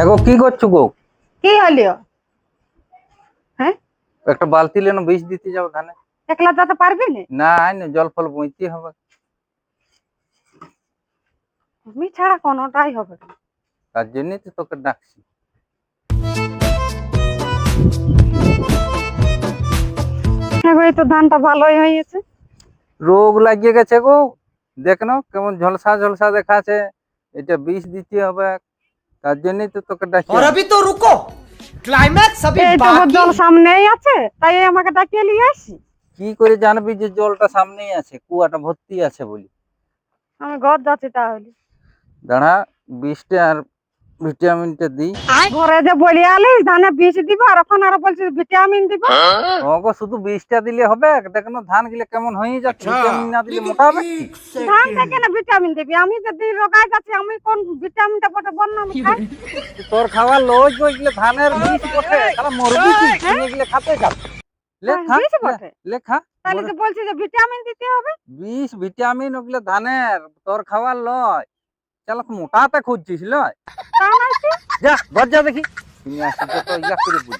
এগো কি করছো গো? কি হলিও? হ্যাঁ, একটা বালতি লেনো বীজ দিতে যাও ধানে। একলা যেতে পারবি না? না আইনে জল ফল বইতে হবে। তুমি ছাড়া কোনোটাই হবে না। তার জন্যই তো তোকে ডাকছি। হ্যাঁ, এই তো ধানটা ভালোই হয়েছে। রোগ লাগিয়ে গেছে গো, দেখ না কেমন ঝলসা ঝলসা দেখাচ্ছে। এটা বিষ দিতে হবে, তার জন্যই তো তোকে ডাকছি। और अभी तो रुको, क्लाइमैक्स अभी এই তো ওর बाकी জল है। সামনেই আছে, তাই আমাকে ডাকিয়ে নিয়ে আসি। কি করে জানবি যে জলটা সামনেই আছে, কুয়াটা ভর্তি আছে বলি? আমি ঘর যাচ্ছি তাহলে। দাঁড়া, বিষটা আর ভিটামিনটা দিই। ঘরে যে বলি আলিস ধানে বীজ দিব, আর এখন আর বলছিস ভিটামিন দিব। ওগো শুধু বিষটা দিলে হবে? দেখো না ধান গুলো কেমন হয়ে যাচ্ছে, ভিটামিন না দিলে মোটা হবে কি? ধান থেকে না ভিটামিন দিবি? আমি যদি রোগায় যাচ্ছি, আমি কোন ভিটামিনটা বটে বললাম খাই? তোর খাওয়ার লোজ বইগুলো ধানের বীজ বটে, তাহলে মরবি কি কিনে গেলে খাতে যাবে? লেখা বীজ বটে? লেখা তাহলে যে বলছি যে ভিটামিন দিতে হবে। বিষ ভিটামিন ওগুলো ধানের, তোর খাওয়ার লয়। চালাক মোটাতে খুঁজছিস লয়? তা নয় কি? যা ঘর যা দেখি, তুমি আসি তো ইয়া করে বলি।